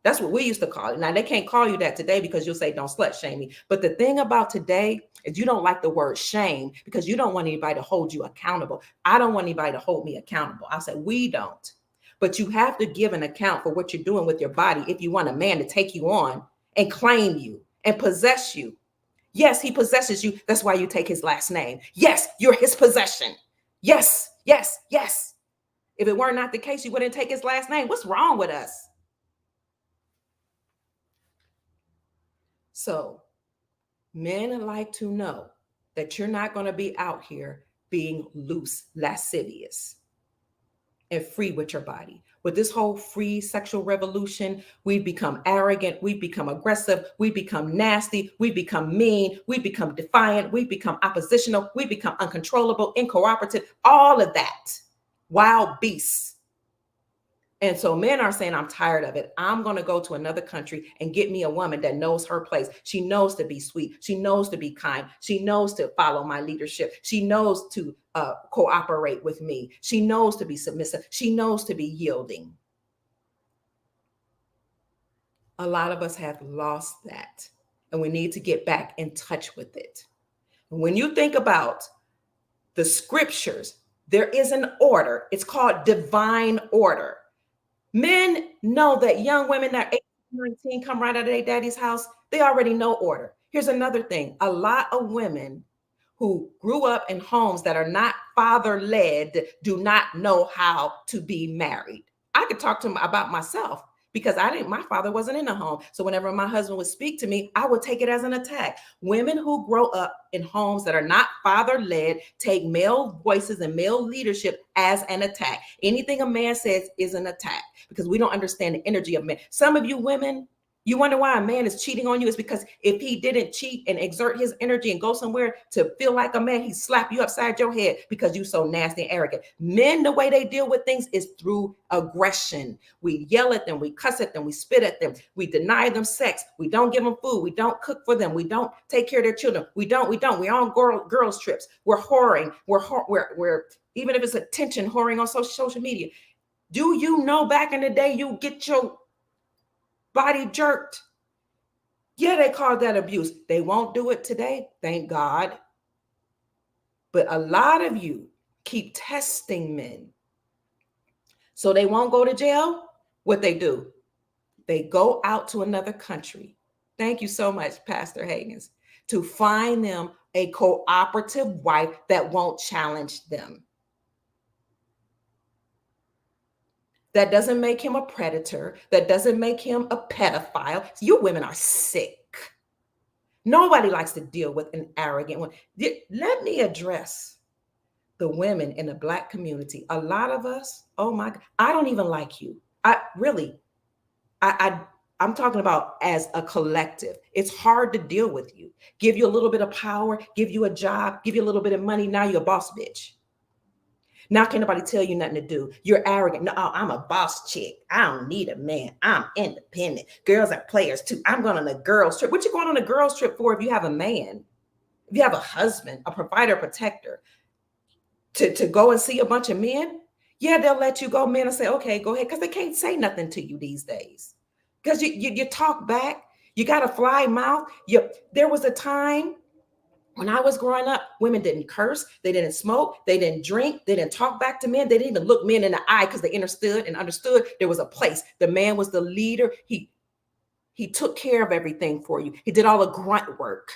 That's what we used to call it. Now, they can't call you that today because you'll say, don't slut shame me. But the thing about today is you don't like the word shame because you don't want anybody to hold you accountable. I don't want anybody to hold me accountable. I'll say, we don't. But you have to give an account for what you're doing with your body if you want a man to take you on and claim you and possess you. Yes, he possesses you. That's why you take his last name. Yes, you're his possession. Yes, yes, yes. If it were not the case, you wouldn't take his last name. What's wrong with us? So men like to know that you're not going to be out here being loose, lascivious, and free with your body. With this whole free sexual revolution, we've become arrogant, we've become aggressive, we've become nasty, we've become mean, we've become defiant, we've become oppositional, we've become uncontrollable, incooperative, all of that. Wild beasts. And so men are saying, I'm tired of it. I'm going to go to another country and get me a woman that knows her place. She knows to be sweet. She knows to be kind. She knows to follow my leadership. She knows to cooperate with me. She knows to be submissive. She knows to be yielding. A lot of us have lost that, and we need to get back in touch with it. And when you think about the scriptures, there is an order. It's called divine order. Men know that young women that are 18, 19 come right out of their daddy's house. They already know order. Here's another thing. A lot of women who grew up in homes that are not father-led do not know how to be married. I could talk to them about myself because my father wasn't in the home. So whenever my husband would speak to me, I would take it as an attack. Women who grow up in homes that are not father-led take male voices and male leadership as an attack. Anything a man says is an attack because we don't understand the energy of men. Some of you women, you wonder why a man is cheating on you. It's because if he didn't cheat and exert his energy and go somewhere to feel like a man, he'd slap you upside your head because you're so nasty and arrogant. Men, the way they deal with things is through aggression. We yell at them, we cuss at them, we spit at them, we deny them sex, we don't give them food, we don't cook for them, we don't take care of their children, we don't. We're on girls trips, we're whoring, we're even if it's attention whoring on social media. Do you know back in the day you get your body jerked? Yeah, they call that abuse. They won't do it today, thank God. But a lot of you keep testing men so they won't go to jail. What they do, they go out to another country. Thank you so much, Pastor Hagens, to find them a cooperative wife that won't challenge them. That doesn't make him a predator. That doesn't make him a pedophile. You women are sick. Nobody likes to deal with an arrogant one. Let me address the women in the Black community. A lot of us, oh my God, I don't even like you. I'm talking about as a collective. It's hard to deal with you. Give you a little bit of power, give you a job, give you a little bit of money. Now you're a boss bitch. Now can't nobody tell you nothing to do. You're arrogant. No, I'm a boss chick. I don't need a man. I'm independent. Girls are players too. I'm going on a girls trip. What you going on a girls trip for if you have a man? If you have a husband, a provider, a protector? to go and see a bunch of men, yeah, they'll let you go. Men will say, okay, go ahead, because they can't say nothing to you these days. Because you talk back, you got a fly mouth. There was a time when I was growing up, women didn't curse, they didn't smoke, they didn't drink, they didn't talk back to men, they didn't even look men in the eye because they understood there was a place. The man was the leader. He took care of everything for you. He did all the grunt work.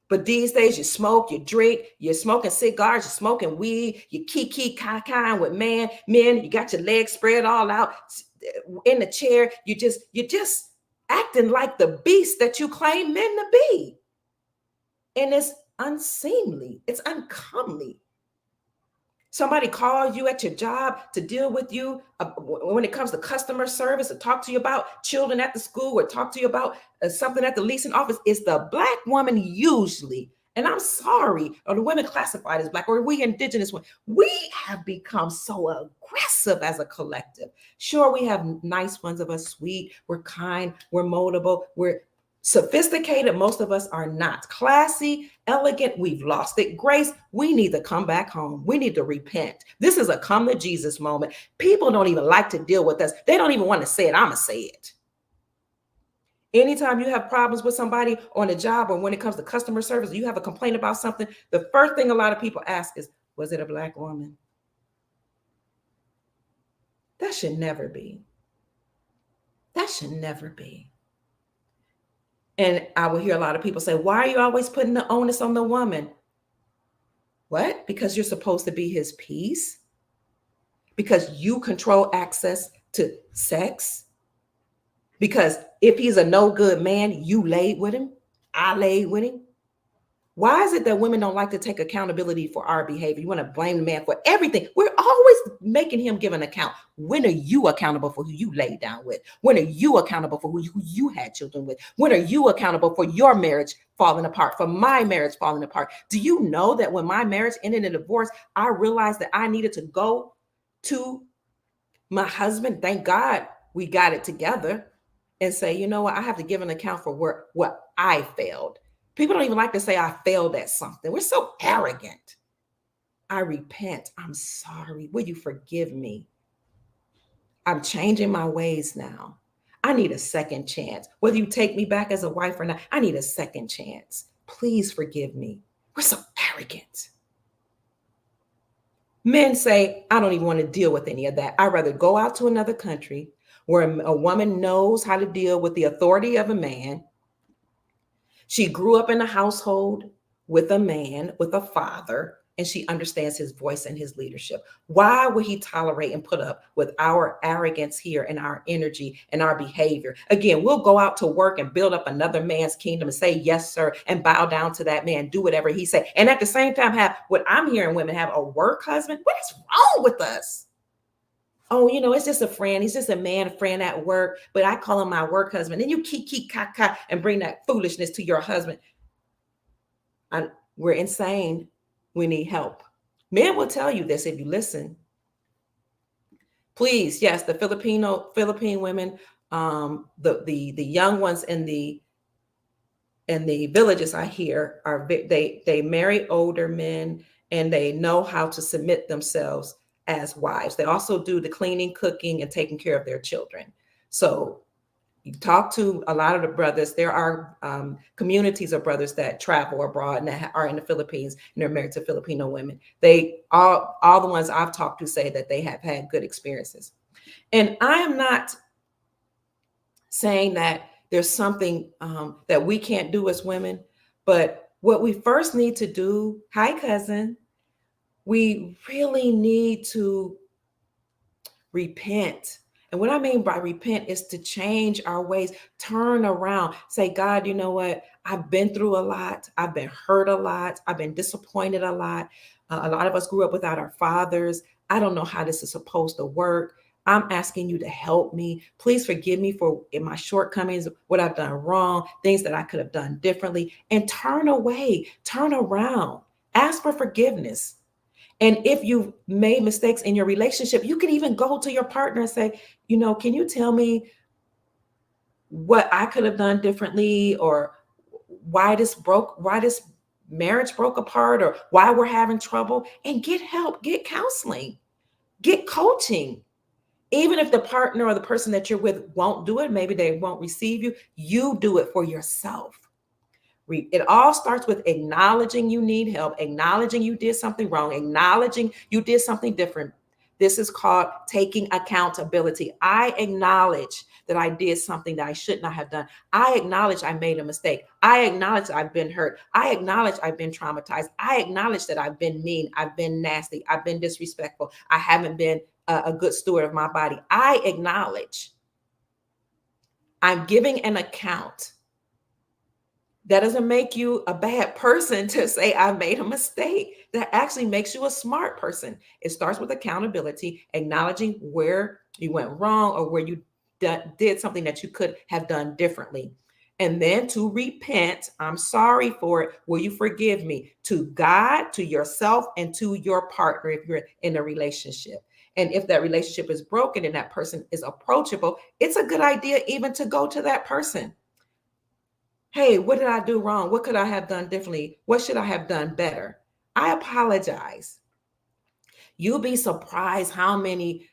But these days, you smoke, you drink, you're smoking cigars, you're smoking weed, you kiki kai with men, you got your legs spread all out in the chair. You're just acting like the beast that you claim men to be. And it's unseemly, it's uncomely. Somebody calls you at your job to deal with you when it comes to customer service, to talk to you about children at the school, or talk to you about something at the leasing office. It's the Black woman usually. And I'm sorry, or the women classified as Black, or we indigenous women, we have become so aggressive as a collective. Sure, we have nice ones of us, sweet, we're kind, we're moldable, we're sophisticated. Most of us are not. Classy, elegant, we've lost it. Grace, we need to come back home. We need to repent. This is a come to Jesus moment. People don't even like to deal with us. They don't even want to say it. I'm going to say it. Anytime you have problems with somebody on a job, or when it comes to customer service, you have a complaint about something, the first thing a lot of people ask is, was it a Black woman? That should never be. That should never be. And I will hear a lot of people say, why are you always putting the onus on the woman? What? Because you're supposed to be his peace? Because you control access to sex? Because if he's a no good man, you laid with him? I laid with him? Why is it that women don't like to take accountability for our behavior? You want to blame the man for everything. We're always making him give an account. When are you accountable for who you laid down with? When are you accountable for who you had children with? When are you accountable for your marriage falling apart, for my marriage falling apart? Do you know that when my marriage ended in a divorce, I realized that I needed to go to my husband? Thank God we got it together, and say, you know what? I have to give an account for what I failed. People don't even like to say I failed at something. We're so arrogant. I repent. I'm sorry. Will you forgive me? I'm changing my ways now. I need a second chance. Whether you take me back as a wife or not, I need a second chance. Please forgive me. We're so arrogant. Men say, I don't even want to deal with any of that. I'd rather go out to another country where a woman knows how to deal with the authority of a man. She grew up in a household with a man, with a father, and she understands his voice and his leadership. Why would he tolerate and put up with our arrogance here and our energy and our behavior? Again, we'll go out to work and build up another man's kingdom and say, yes, sir, and bow down to that man, do whatever he say. And at the same time, have what I'm hearing women have, a work husband. What is wrong with us? Oh, it's just a friend. He's just a friend at work, but I call him my work husband. And you keep ka and bring that foolishness to your husband. We're insane. We need help. Men will tell you this if you listen. Please, yes, the Philippine women, the young ones in the villages I hear they marry older men, and they know how to submit themselves as wives. They also do the cleaning, cooking, and taking care of their children. So you talk to a lot of the brothers. There are communities of brothers that travel abroad and that are in the Philippines, and they're married to Filipino women. They all the ones I've talked to say that they have had good experiences. And I am not saying that there's something that we can't do as women, but what we first need to do, hi cousin, we really need to repent. And what I mean by repent is to change our ways, turn around, say, God, you know what? I've been through a lot. I've been hurt a lot. I've been disappointed a lot. A lot of us grew up without our fathers. I don't know how this is supposed to work. I'm asking you to help me. Please forgive me for my shortcomings, what I've done wrong, things that I could have done differently, and turn away, turn around, ask for forgiveness. And if you've made mistakes in your relationship, you can even go to your partner and say, can you tell me what I could have done differently, or why this marriage broke apart or why we're having trouble, and get help, get counseling, get coaching. Even if the partner or the person that you're with won't do it, maybe they won't receive you, you do it for yourself. It all starts with acknowledging you need help, acknowledging you did something wrong, acknowledging you did something different. This is called taking accountability. I acknowledge that I did something that I should not have done. I acknowledge I made a mistake. I acknowledge I've been hurt. I acknowledge I've been traumatized. I acknowledge that I've been mean. I've been nasty. I've been disrespectful. I haven't been a good steward of my body. I acknowledge I'm giving an account. That doesn't make you a bad person to say I made a mistake. That actually makes you a smart person. It starts with accountability, acknowledging where you went wrong or where you did something that you could have done differently. And then to repent, I'm sorry for it. Will you forgive me? To God, to yourself, and to your partner if you're in a relationship. And if that relationship is broken and that person is approachable, it's a good idea even to go to that person. Hey, what did I do wrong? What could I have done differently? What should I have done better? I apologize. You'll be surprised how many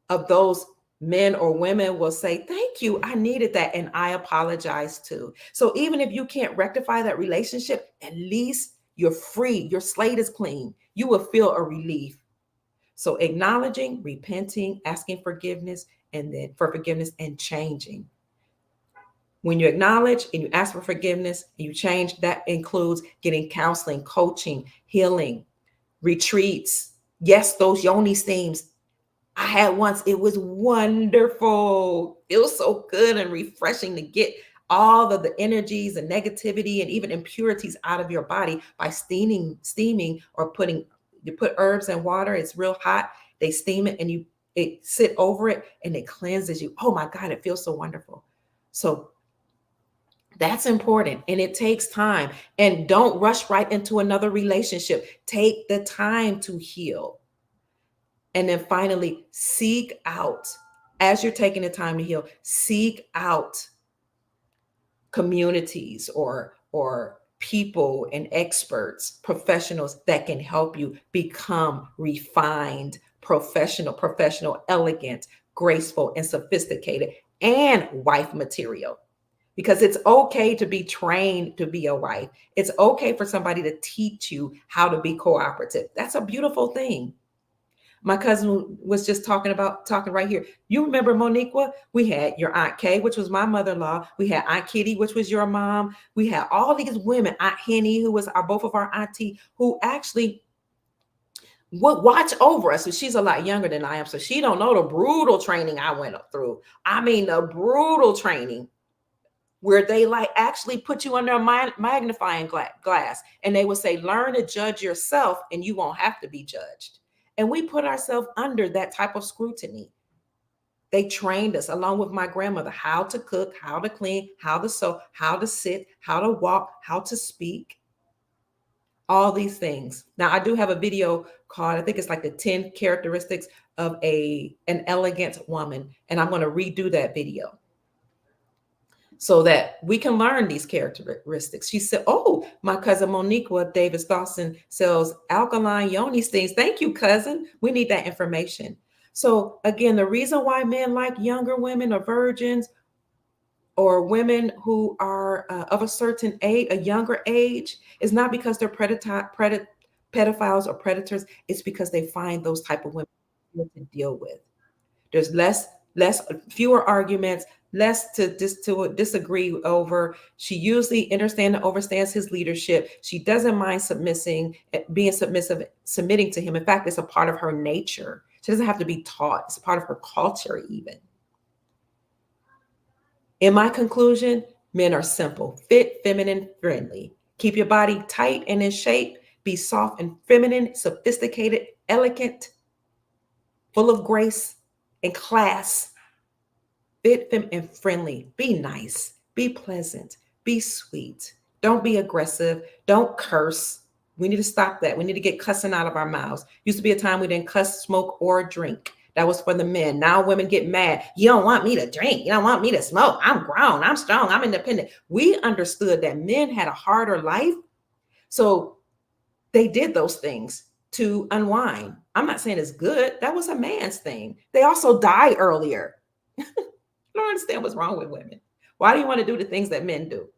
of those men or women will say, thank you, I needed that, and I apologize too. So even if you can't rectify that relationship, at least you're free. Your slate is clean. You will feel a relief. So acknowledging, repenting, asking forgiveness, and then for forgiveness and changing. When you acknowledge and you ask for forgiveness, and you change, that includes getting counseling, coaching, healing, retreats. Yes, those yoni steams. I had once, it was wonderful. It was so good and refreshing to get all of the energies and negativity and even impurities out of your body by steaming or you put herbs in water. It's real hot. They steam it and it sit over it and it cleanses you. Oh my God, it feels so wonderful. So that's important, and it takes time. And don't rush right into another relationship. Take the time to heal. And then finally, seek out, as you're taking the time to heal, seek out communities or people and experts, professionals that can help you become refined, professional, elegant, graceful, and sophisticated, and wife material. Because it's okay to be trained to be a wife. It's okay for somebody to teach you how to be cooperative. That's a beautiful thing. My cousin was just talking right here. You remember Moniqua? We had your Aunt Kay, which was my mother-in-law. We had Aunt Kitty, which was your mom. We had all these women, Aunt Henny, who was both of our auntie, who actually would watch over us. So she's a lot younger than I am. So she don't know the brutal training I went through. I mean, the brutal training where they like actually put you under a magnifying glass. And they would say, learn to judge yourself and you won't have to be judged. And we put ourselves under that type of scrutiny. They trained us, along with my grandmother, how to cook, how to clean, how to sew, how to sit, how to walk, how to speak, all these things. Now, I do have a video called, I think it's like the 10 characteristics of an elegant woman. And I'm going to redo that video so that we can learn these characteristics. She said, oh, my cousin Moniqua Davis Dawson sells alkaline yoni steams. Thank you, cousin. We need that information. So again, the reason why men like younger women or virgins or women who are of a certain age, a younger age, is not because they're pedophiles or predators. It's because they find those type of women to deal with. There's fewer arguments, less to disagree over. She usually understands his leadership. She doesn't mind being submitting to him. In fact, it's a part of her nature. She doesn't have to be taught. It's a part of her culture even. In my conclusion, men are simple, fit, feminine, friendly. Keep your body tight and in shape. Be soft and feminine, sophisticated, elegant, full of grace and class. Fit, fem, and friendly. Be nice. Be pleasant. Be sweet. Don't be aggressive. Don't curse. We need to stop that. We need to get cussing out of our mouths. Used to be a time we didn't cuss, smoke, or drink. That was for the men. Now women get mad. You don't want me to drink. You don't want me to smoke. I'm grown. I'm strong. I'm independent. We understood that men had a harder life, So they did those things to unwind. I'm not saying it's good. That was a man's thing. They also die earlier. I don't understand what's wrong with women. Why do you want to do the things that men do?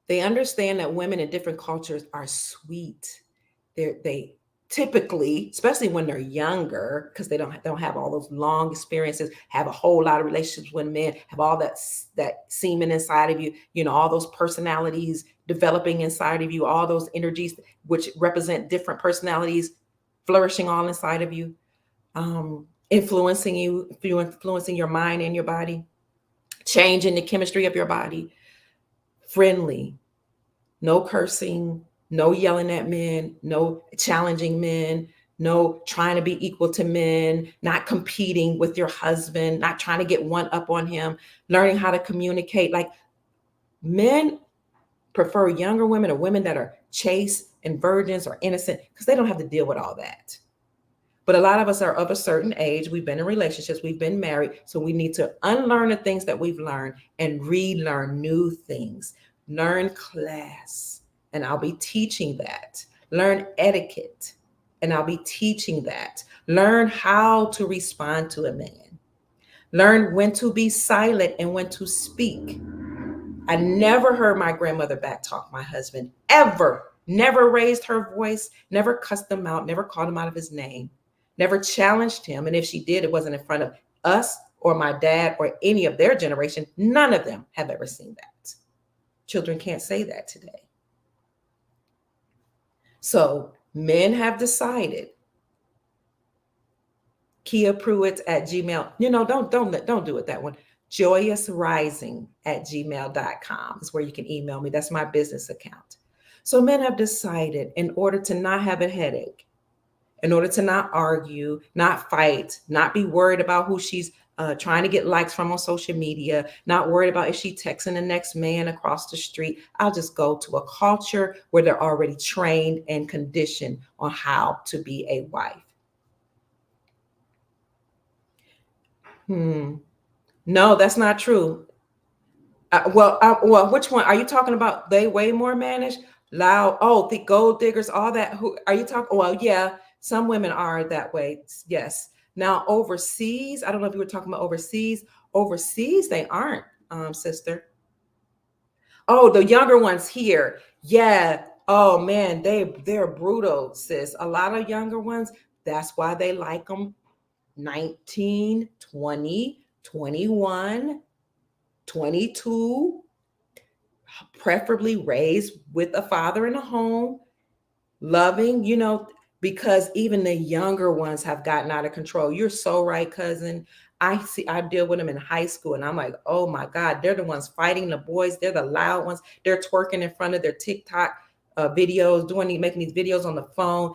They understand that women in different cultures are sweet. They typically, especially when they're younger, because they don't have all those long experiences, have a whole lot of relationships with men, have all that semen inside of you, all those personalities developing inside of you, all those energies which represent different personalities flourishing all inside of you, influencing you, influencing your mind and your body, changing the chemistry of your body. Friendly, no cursing, no yelling at men, no challenging men, no trying to be equal to men, not competing with your husband, not trying to get one up on him, learning how to communicate. Like, men prefer younger women or women that are chaste and virgins or innocent because they don't have to deal with all that. But a lot of us are of a certain age. We've been in relationships, we've been married. So we need to unlearn the things that we've learned and relearn new things. Learn class, and I'll be teaching that. Learn etiquette, and I'll be teaching that. Learn how to respond to a man. Learn when to be silent and when to speak. I never heard my grandmother backtalk my husband, ever. Never raised her voice, never cussed him out, never called him out of his name, never challenged him. And if she did, it wasn't in front of us or my dad or any of their generation. None of them have ever seen that. Children can't say that today. So men have decided. Kia Pruitt at Gmail. Don't do it, that one. joyousrising@gmail.com is where you can email me. That's my business account. So men have decided, in order to not have a headache, in order to not argue, not fight, not be worried about who she's trying to get likes from on social media, not worried about if she's texting the next man across the street, I'll just go to a culture where they're already trained and conditioned on how to be a wife. No, that's not true. Well, which one are you talking about? They way more managed, loud. Oh, the gold diggers, all that. Who are you talking? Well, yeah, some women are that way. Yes. Now overseas, I don't know if you were talking about overseas. Overseas, they aren't, sister. Oh, the younger ones here. Yeah. Oh man, they're brutal, sis. A lot of younger ones. That's why they like them 19, 20, 21, 22, preferably raised with a father in a home, loving, because even the younger ones have gotten out of control. You're so right, cousin. I deal with them in high school, and I'm like, oh my God, they're the ones fighting the boys. They're the loud ones. They're twerking in front of their TikTok videos, making these videos on the phone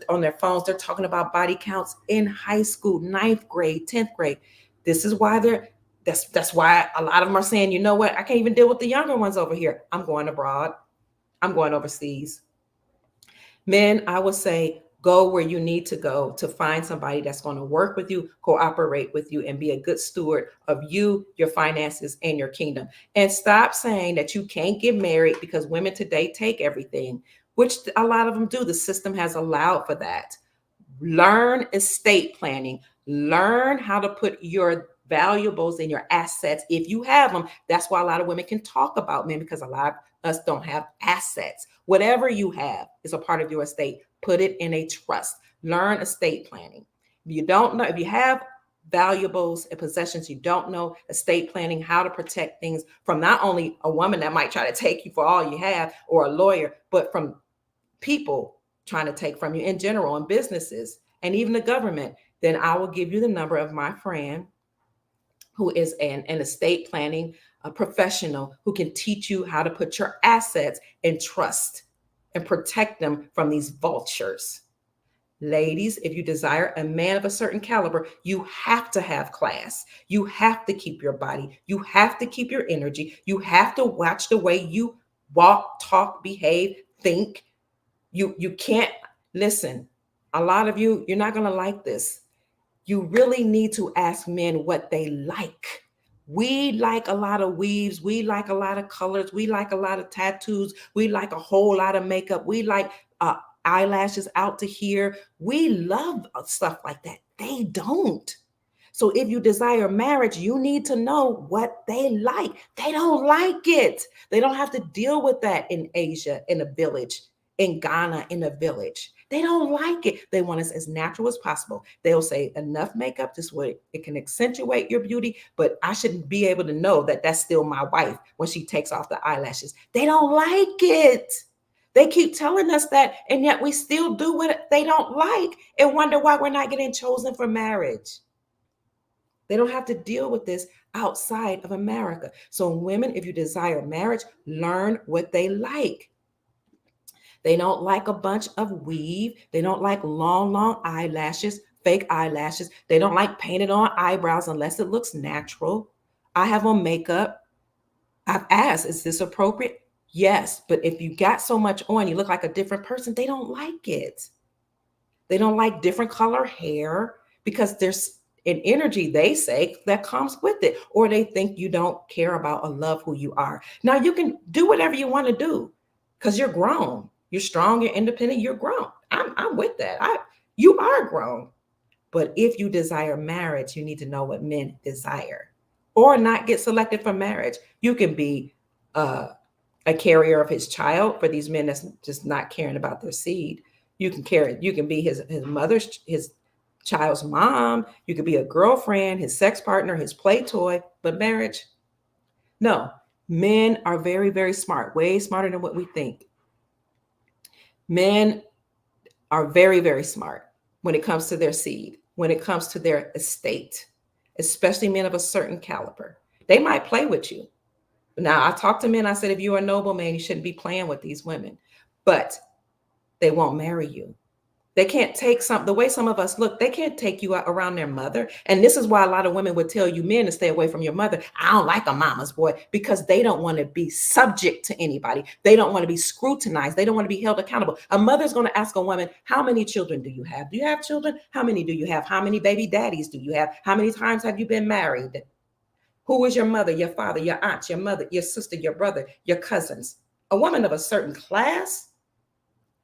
on their phones. They're talking about body counts in high school, ninth grade, 10th grade. This is why that's why a lot of them are saying, you know what, I can't even deal with the younger ones over here. I'm going abroad. I'm going overseas. Men, I would say, go where you need to go to find somebody that's going to work with you, cooperate with you, and be a good steward of you, your finances, and your kingdom. And stop saying that you can't get married because women today take everything, which a lot of them do. The system has allowed for that. Learn estate planning. Learn how to put your valuables and your assets, if you have them. That's why a lot of women can talk about men, because a lot of us don't have assets. Whatever you have is a part of your estate. Put it in a trust. Learn estate planning. If you don't know, if you have valuables and possessions, you don't know estate planning, how to protect things from not only a woman that might try to take you for all you have, or a lawyer, but from people trying to take from you in general, and businesses, and even the government, then I will give you the number of my friend who is an estate planning professional who can teach you how to put your assets in trust and protect them from these vultures. Ladies, if you desire a man of a certain caliber, you have to have class. You have to keep your body. You have to keep your energy. You have to watch the way you walk, talk, behave, think. You can't listen. A lot of you're not going to like this. You really need to ask men what they like. We like a lot of weaves. We like a lot of colors. We like a lot of tattoos. We like a whole lot of makeup. We like eyelashes out to here. We love stuff like that. They don't. So if you desire marriage, you need to know what they like. They don't like it. They don't have to deal with that in Asia, in a village, in Ghana, in a village. They don't like it. They want us as natural as possible. They'll say enough makeup, this way it can accentuate your beauty, but I shouldn't be able to know that that's still my wife when she takes off the eyelashes. They don't like it. They keep telling us that, and yet we still do what they don't like and wonder why we're not getting chosen for marriage. They don't have to deal with this outside of America. So, women, if you desire marriage, learn what they like. They don't like a bunch of weave. They don't like long, long eyelashes, fake eyelashes. They don't like painted on eyebrows unless it looks natural. I have on makeup. I've asked, is this appropriate? Yes. But if you got so much on, you look like a different person, they don't like it. They don't like different color hair because there's an energy, they say, that comes with it. Or they think you don't care about or love who you are. Now you can do whatever you want to do because you're grown. You're strong, you're independent, you're grown. I'm with that. You are grown. But if you desire marriage, you need to know what men desire or not get selected for marriage. You can be a carrier of his child for these men that's just not caring about their seed. You can be his child's mom. You could be a girlfriend, his sex partner, his play toy, but marriage, no. Men are very, very smart, way smarter than what we think. Men are very, very smart when it comes to their seed, when it comes to their estate, especially men of a certain caliber. They might play with you. Now, I talked to men, I said, if you're a noble man, you shouldn't be playing with these women, but they won't marry you. They can't take the way some of us look, they can't take you out around their mother. And this is why a lot of women would tell you men to stay away from your mother. I don't like a mama's boy because they don't want to be subject to anybody. They don't want to be scrutinized. They don't want to be held accountable. A mother's going to ask a woman, how many children do you have? Do you have children? How many do you have? How many baby daddies do you have? How many times have you been married? Who is your mother, your father, your aunt, your mother, your sister, your brother, your cousins? A woman of a certain class,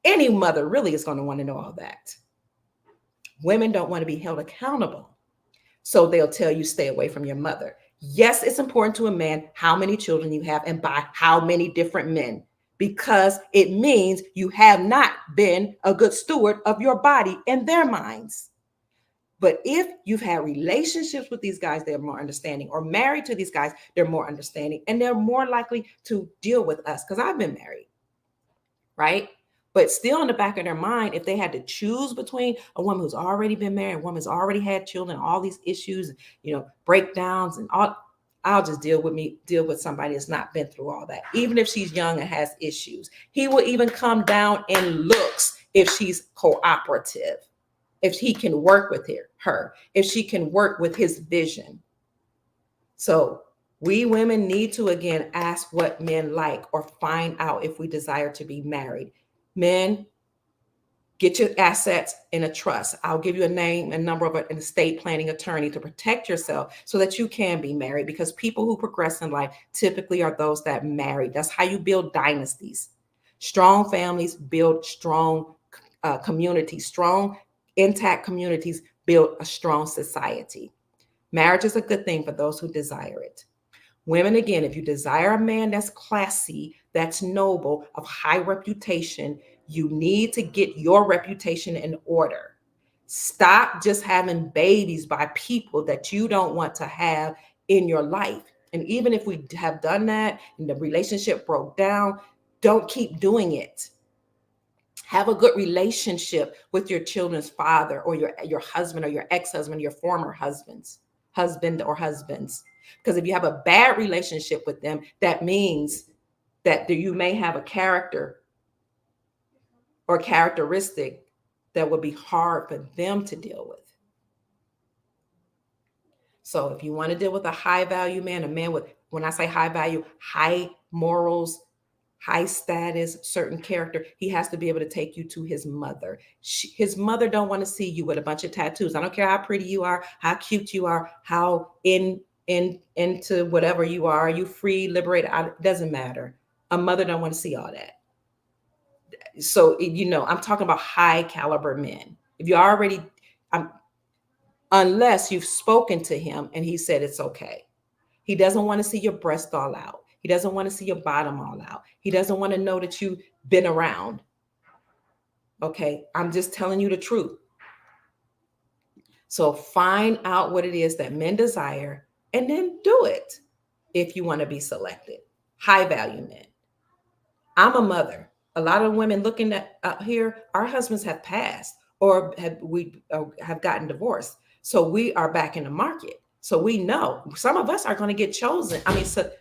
any mother really is going to want to know all that. Women don't want to be held accountable. So they'll tell you stay away from your mother. Yes, it's important to a man how many children you have and by how many different men, because it means you have not been a good steward of your body in their minds. But if you've had relationships with these guys, they're more understanding, or married to these guys, they're more understanding, and they're more likely to deal with us because I've been married, right? But still in the back of their mind, if they had to choose between a woman who's already been married, a woman who's already had children, all these issues, breakdowns and all, I'll just deal with somebody that's not been through all that. Even if she's young and has issues, he will even come down in looks if she's cooperative, if he can work with her, if she can work with his vision. So we women need to, again, ask what men like or find out if we desire to be married. Men, get your assets in a trust. I'll give you a name and number of an estate planning attorney to protect yourself so that you can be married, because people who progress in life typically are those that marry. That's how you build dynasties. Strong families build strong communities. Strong, intact communities build a strong society. Marriage is a good thing for those who desire it. Women, again, if you desire a man that's classy, that's noble, of high reputation, you need to get your reputation in order. Stop just having babies by people that you don't want to have in your life. And even if we have done that and the relationship broke down, don't keep doing it. Have a good relationship with your children's father or your husband or your ex-husband, your former husband or husbands. Because if you have a bad relationship with them, that means that you may have a character or characteristic that would be hard for them to deal with. So if you want to deal with a high value man, a man with, when I say high value, high morals, high status, certain character, he has to be able to take you to his mother. His mother don't want to see you with a bunch of tattoos. I don't care how pretty you are, how cute you are, how in into whatever you are. You free, liberated. It doesn't matter. A mother don't want to see all that. So I'm talking about high caliber men. If you already, um, unless you've spoken to him and he said it's okay. He doesn't want to see your breast all out. He doesn't want to see your bottom all out. He doesn't want to know that you've been around. Okay, I'm just telling you the truth. So find out what it is that men desire and then do it if you want to be selected. High value men. I'm a mother. A lot of women looking at here, our husbands have passed or have gotten divorced. So we are back in the market. So we know some of us are going to get chosen. So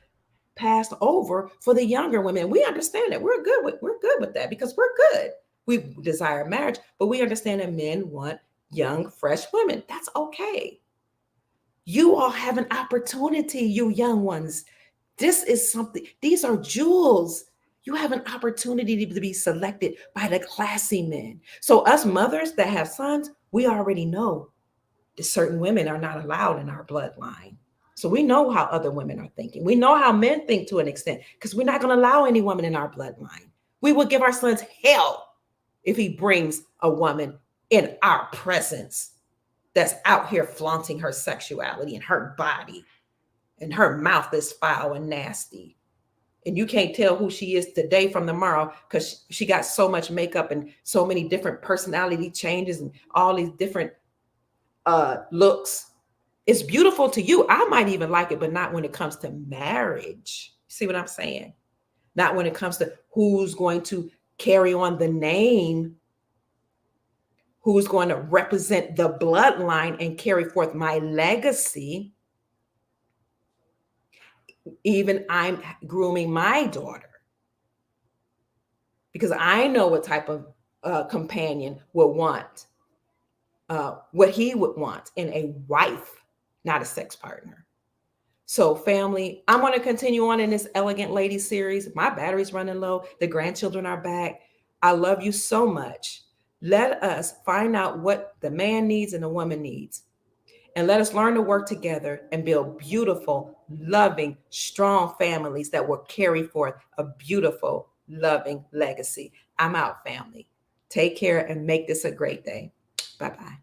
passed over for the younger women. We understand that we're good with that because we're good. We desire marriage, but we understand that men want young, fresh women. That's okay. You all have an opportunity, you young ones. This is something, these are jewels. You have an opportunity to be selected by the classy men. So us mothers that have sons, we already know that certain women are not allowed in our bloodline. So we know how other women are thinking. We know how men think to an extent because we're not going to allow any woman in our bloodline. We will give our sons hell if he brings a woman in our presence that's out here flaunting her sexuality and her body, and her mouth is foul and nasty. And you can't tell who she is today from tomorrow because she got so much makeup and so many different personality changes and all these different looks. It's beautiful to you. I might even like it, but not when it comes to marriage. See what I'm saying? Not when it comes to who's going to carry on the name, who's going to represent the bloodline and carry forth my legacy. Even I'm grooming my daughter because I know what type of companion will want, what he would want in a wife, not a sex partner. So family, I'm going to continue on in this Elegant Lady series. My battery's running low. The grandchildren are back. I love you so much. Let us find out what the man needs and the woman needs. And let us learn to work together and build beautiful, loving, strong families that will carry forth a beautiful, loving legacy. I'm out, family. Take care and make this a great day. Bye-bye.